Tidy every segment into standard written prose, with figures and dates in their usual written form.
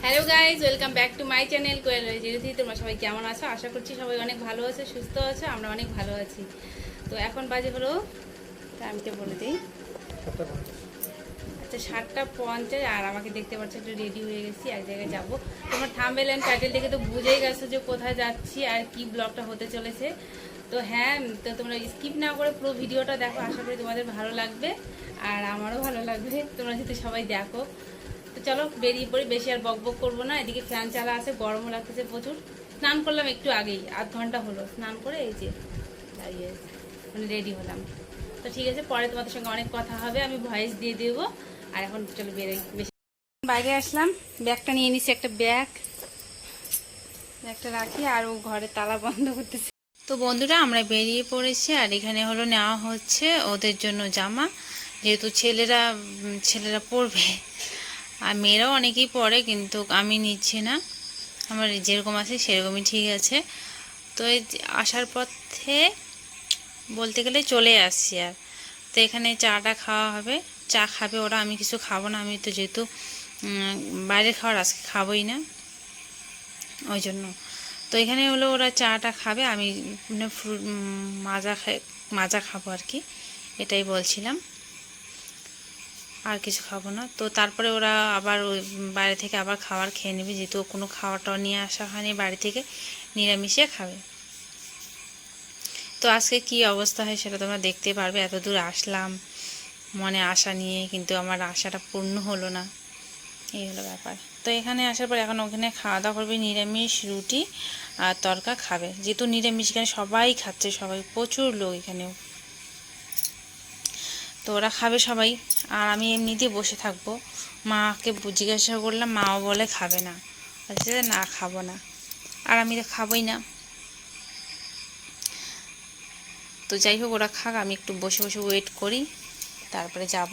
Hello guys, welcome back to my channel Koyel জিরোথি। তোমরা সবাই কেমন আছো? আশা করছি সবাই অনেক ভালো আছে, সুস্থ আছে। আমরা অনেক ভালো আছি। তো এখন বাজে হলো, টাইমটা বলে দিই। আচ্ছা, 7:50। আর আমাকে দেখতে পাচ্ছ একটু রেডি হয়ে গেছি, এক জায়গায় যাবো। তোমার থাম্বনেল এন্ড টাইটেল দেখে তো বুঝেই গেছো যে কোথায় যাচ্ছি আর কি ব্লগটা হতে চলেছে। তো হ্যাঁ, তো তোমরা স্কিপ না করে পুরো ভিডিওটা দেখো, আশা করি তোমাদের ভালো লাগবে আর আমারও ভালো লাগবে। তোমরা যদি সবাই দেখো তো চলো বেরিয়ে পড়ি। বেশি আর বক বক করবো না। এদিকে ফ্যান চালা আছে, গরমও লাগতেছে প্রচুর। স্নান করলাম একটু আগেই, আধ ঘন্টা হলো স্নান করে এই যে দাঁড়িয়ে মানে রেডি হলাম। তো ঠিক আছে, পরে তোমাদের সঙ্গে অনেক কথা হবে, আমি ভয়েস দিয়ে দেবো। আর এখন চলো বেরোই। বেশি বাইরে আসলাম, ব্যাগটা নিয়ে নিছি, একটা ব্যাগটা রাখি আর ও ঘরে তালা বন্ধ করতেছে। তো বন্ধুরা, আমরা বেরিয়ে পড়েছি আর এখানে হলো নেওয়া হচ্ছে ওদের জন্য জামা, যেহেতু ছেলেরা পরবে আর মেয়েরাও অনেকেই পরে, কিন্তু আমি নিচ্ছি না। আমার যেরকম আছে সেরকমই ঠিক আছে। তো এই আসার পথে বলতে গেলে চলে আসছি। আর তো এখানে চাটা খাওয়া হবে, চা খাবে ওরা, আমি কিছু খাবো না। আমি তো যেহেতু বাইরের খাবার আজকে খাবোই না, ওই জন্য। তো এখানে হলো ওরা চাটা খাবে, আমি মানে মাজা খাবো আর কি, এটাই বলছিলাম। আর কিছু খাবো না। তো তারপরে ওরা আবার ওই বাইরে থেকে আবার খাবার খেয়ে নেবে, যেহেতু কোনো খাওয়াটাও নিয়ে আসা হয়নি বাড়ি থেকে, নিরামিষে খাবে। তো আজকে কি অবস্থা হয় সেটা তোমরা দেখতে পারবে। এত দূর আসলাম মনে আশা নিয়ে, কিন্তু আমার আশাটা পূর্ণ হলো না, এই হলো ব্যাপার। তো এখানে আসার পর এখন ওখানে খাওয়া দাওয়া করবে, নিরামিষ রুটি আর তরকা খাবে। যেহেতু নিরামিষ এখানে সবাই খাচ্ছে, সবাই প্রচুর লোক এখানেও। তো ওরা খাবে সবাই, আর আমি এমনিতেই বসে থাকবো। মাকে জিজ্ঞাসা করলাম, মাও বলে খাবে না, বলছে যে না খাবো না। আর আমি তো খাবোই না। তো যাই হোক, ওরা খাক, আমি একটু বসে বসে ওয়েট করি, তারপরে যাব।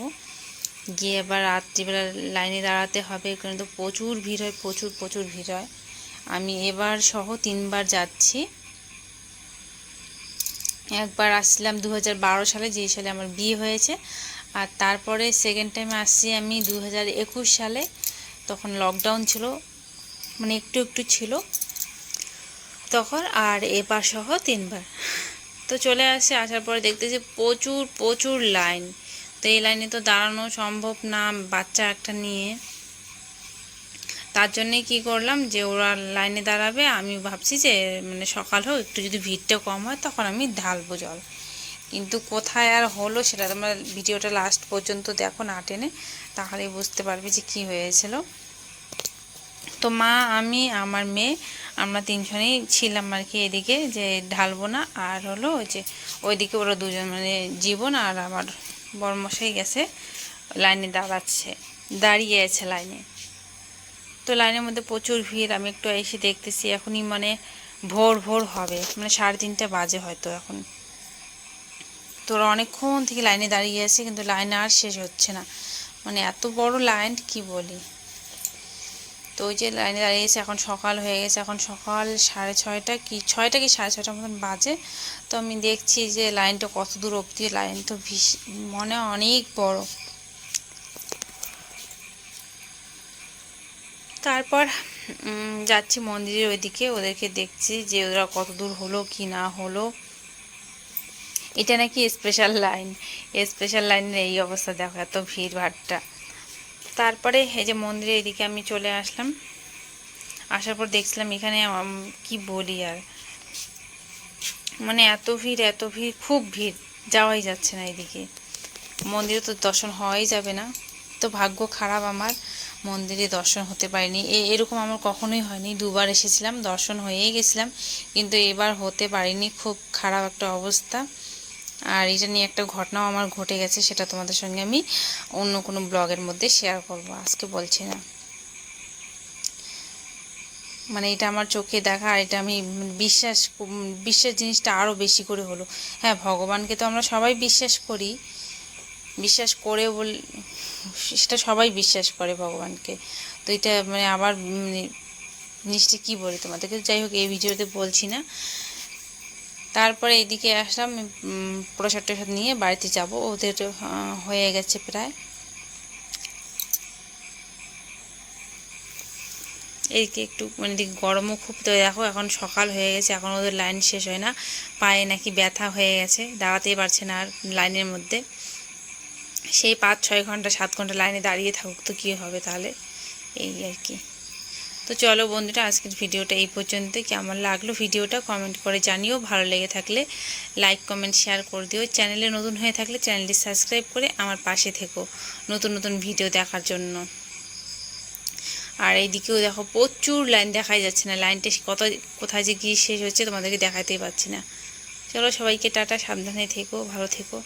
গিয়ে এবার রাত্রিবেলা লাইনে দাঁড়াতে হবে, এখানে তো প্রচুর ভিড় হয়, প্রচুর প্রচুর ভিড় হয়। আমি এবার সহ 3বার যাচ্ছি। একবার আসছিলাম 2012 সালে, যেই সালে আমার বিয়ে হয়েছে। আর তারপরে সেকেন্ড টাইম আসছি আমি 2021 সালে, তখন লকডাউন ছিল, মানে একটু একটু ছিল তখন। আর এবার সহ 3বার। তো চলে আসে, আসার পরে দেখতেছি প্রচুর প্রচুর লাইন। তো এই লাইনে তো দাঁড়ানো সম্ভব না বাচ্চা একটা নিয়ে। তার জন্যে কি করলাম, যে ওরা লাইনে দাঁড়াবে, আমি ভাবছি যে মানে সকাল হোক, একটু যদি ভিড়টা কম হয় তখন আমি ঢালবো জল। কিন্তু কোথায় আর হলো সেটা তোমরা ভিডিওটা লাস্ট পর্যন্ত দেখো না টেনে, তাহলেই বুঝতে পারবে যে কি হয়েছিল। তো মা, আমি, আমার মেয়ে, আমরা 3জনেই ছিলাম আর কি এদিকে, যে ঢালবো না। আর হলো ওই যে ওইদিকে ওরা দুজন, মানে জীবন আর আমার বড়মশাই গেছে লাইনে দাঁড়িয়ে আছে লাইনে। তো লাইনের মধ্যে প্রচুর ভিড়। আমি একটু এসে দেখতেছি এখনই মানে ভোর ভোর হবে, মানে 3:30 বাজে হয়তো এখন। তো ওরা অনেকক্ষণ থেকে লাইনে দাঁড়িয়ে আছে, কিন্তু লাইন আর শেষ হচ্ছে না, মানে এত বড় লাইন কি বলি। তো ওই যে লাইনে দাঁড়িয়েছে, এখন সকাল হয়ে গেছে, এখন সকাল 6:30 কি 6টা কি 6:30 মতন বাজে। তো আমি দেখছি যে লাইনটা কত দূর অবধি, লাইন তো মনে অনেক বড়। তারপর যাচ্ছি মন্দিরের ওইদিকে, ওদেরকে দেখছি যে ওরা কত দূর হলো কি না হলো। এটা নাকি স্পেশাল লাইন, স্পেশাল লাইনের এই অবস্থা, দেখো এত ভিড় ভাট্টা। তারপরে এই যে মন্দিরের এদিকে আমি চলে আসলাম। আসার পর দেখছিলাম এখানে কি বলি আর, মানে এত ভিড় এত ভিড়, খুব ভিড়, যাওয়াই যাচ্ছে না এদিকে। মন্দিরে তো দর্শন হওয়াই যাবে না। তো ভাগ্য খারাপ আমার, মন্দিরে দর্শন হতে পারিনি। এরকম আমার কখনোই হয়নি, 2বার এসেছিলাম, দর্শন হয়েই গেছিলাম, কিন্তু এবার হতে পারিনি। খুব খারাপ একটা অবস্থা। আর এটা নিয়ে একটা ঘটনাও আমার ঘটে গেছে, সেটা তোমাদের সঙ্গে আমি অন্য কোনো ব্লগের মধ্যে শেয়ার করব, আজকে বলছি না। মানে এটা আমার চোখে দেখা, আর এটা আমি বিশ্বাস বিশ্বাস জিনিসটা আরও বেশি করে হলো। হ্যাঁ, ভগবানকে তো আমরা সবাই বিশ্বাস করি, বিশ্বাস করে সেটা সবাই বিশ্বাস করে ভগবানকে। তো এটা মানে আবার জিনিসটা কী বলি তোমাদেরকে, যাই হোক এই ভিডিওতে বলছি না। তারপরে এদিকে আসলাম, প্রসাদ টসাদ নিয়ে বাড়িতে যাব, ওদের হয়ে গেছে প্রায়। এদিকে একটু মানে এদিকে গরমও খুব, তো দেখো এখন সকাল হয়ে গেছে, এখন ওদের লাইন শেষ হয় না, পায়ে নাকি ব্যথা হয়ে গেছে, দাঁড়াতেই পারছে না আর লাইনের মধ্যে। সেই 5-6 ঘন্টা 7 ঘন্টা লাইনে দাঁড়িয়ে থাকুক তো কী হবে তাহলে, এই আর কি। তো চলো বন্ধুরা, আজকের ভিডিওটা এই পর্যন্তই। কেমন লাগলো ভিডিওটা কমেন্ট করে জানিও, ভালো লেগে থাকলে লাইক কমেন্ট শেয়ার করে দিও। চ্যানেলে নতুন হয়ে থাকলে চ্যানেলটি সাবস্ক্রাইব করে আমার পাশে থেকো নতুন নতুন ভিডিও দেখার জন্য। আর এইদিকেও দেখো প্রচুর লাইন, দেখাই যাচ্ছে না লাইনটা কোথায় যে গিয়ে শেষ হচ্ছে তোমাদেরকে দেখাতেই পাচ্ছি না। চলো সবাইকে টাটা, সাবধানে থেকো, ভালো থেকো।